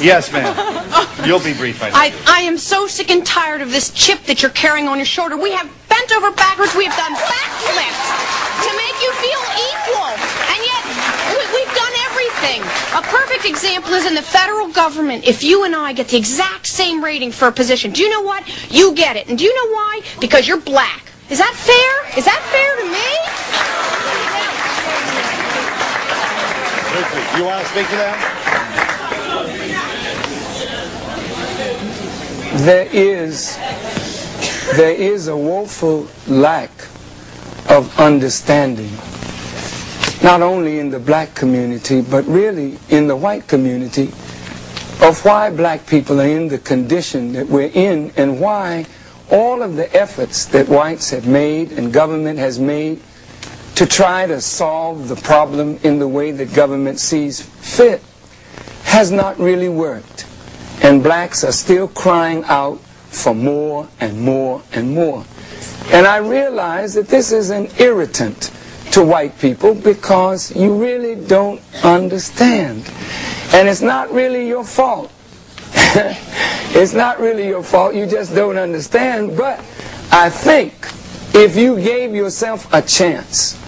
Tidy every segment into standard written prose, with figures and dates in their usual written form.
Yes, ma'am. You'll be brief, I know. I am so sick and tired of this chip that you're carrying on your shoulder. We have bent over backwards. We have done backflips to make you feel equal. And yet, we've done everything. A perfect example is in the federal government. If you and I get the exact same rating for a position, do you know what? You get it. And do you know why? Because you're black. Is that fair? Is that fair to me? You want to speak to that? There is a woeful lack of understanding, not only in the black community, but really in the white community, of why black people are in the condition that we're in, and why all of the efforts that whites have made and government has made to try to solve the problem in the way that government sees fit has not really worked. And blacks are still crying out for more and more and more. And I realize that this is an irritant to white people because you really don't understand. And it's not really your fault. It's not really your fault, you just don't understand. But I think if you gave yourself a chance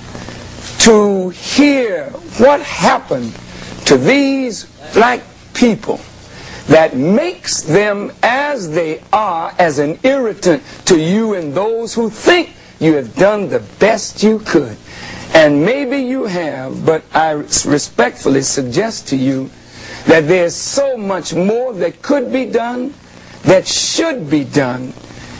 to hear what happened to these black people that makes them as they are, as an irritant to you and those who think you have done the best you could. And maybe you have, but I respectfully suggest to you that there's so much more that could be done, that should be done,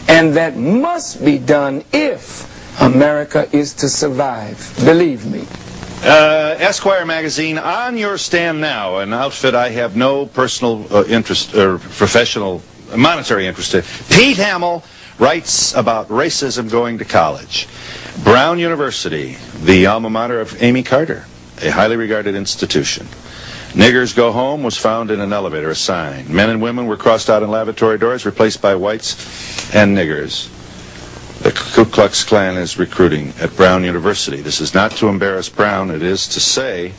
and that must be done if America is to survive. Believe me. Esquire magazine, on your stand now, an outfit I have no personal interest or professional monetary interest in. Pete Hamill writes about racism going to college. Brown University, the alma mater of Amy Carter, a highly regarded institution. Niggers go home was found in an elevator, a sign. Men and women were crossed out in lavatory doors, replaced by whites and niggers. The Ku Klux Klan is recruiting at Brown University. This is not to embarrass Brown. It is to say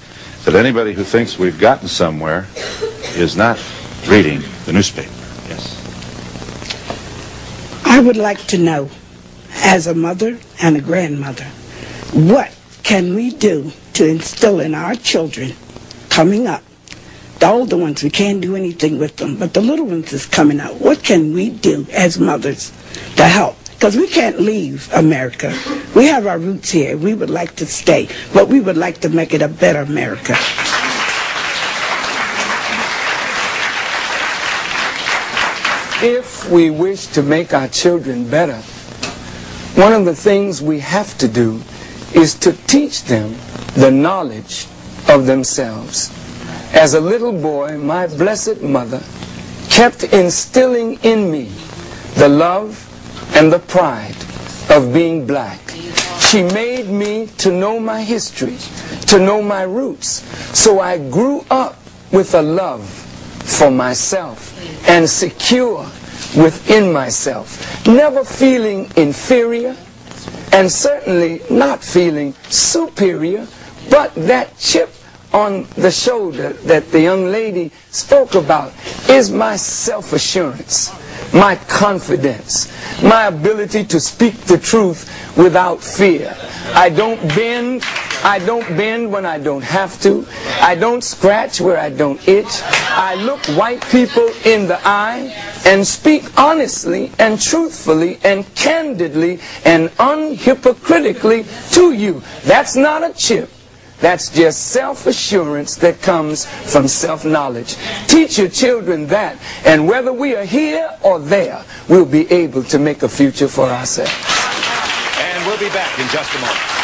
that anybody who thinks we've gotten somewhere is not reading the newspaper. Yes. I would like to know, as a mother and a grandmother, what can we do to instill in our children coming up? The older ones, we can't do anything with them, but the little ones is coming up. What can we do as mothers to help? Because we can't leave America. We have our roots here. We would like to stay, but we would like to make it a better America. If we wish to make our children better, one of the things we have to do is to teach them the knowledge of themselves. As a little boy, my blessed mother kept instilling in me the love and the pride of being black. She made me to know my history, to know my roots. So I grew up with a love for myself and secure within myself, never feeling inferior and certainly not feeling superior, but that chip on the shoulder that the young lady spoke about is my self-assurance, my confidence, my ability to speak the truth without fear. I don't bend when I don't have to. I don't scratch where I don't itch. I look white people in the eye and speak honestly and truthfully and candidly and unhypocritically to you. That's not a chip. That's just self-assurance that comes from self-knowledge. Teach your children that, and whether we are here or there, we'll be able to make a future for ourselves. And we'll be back in just a moment.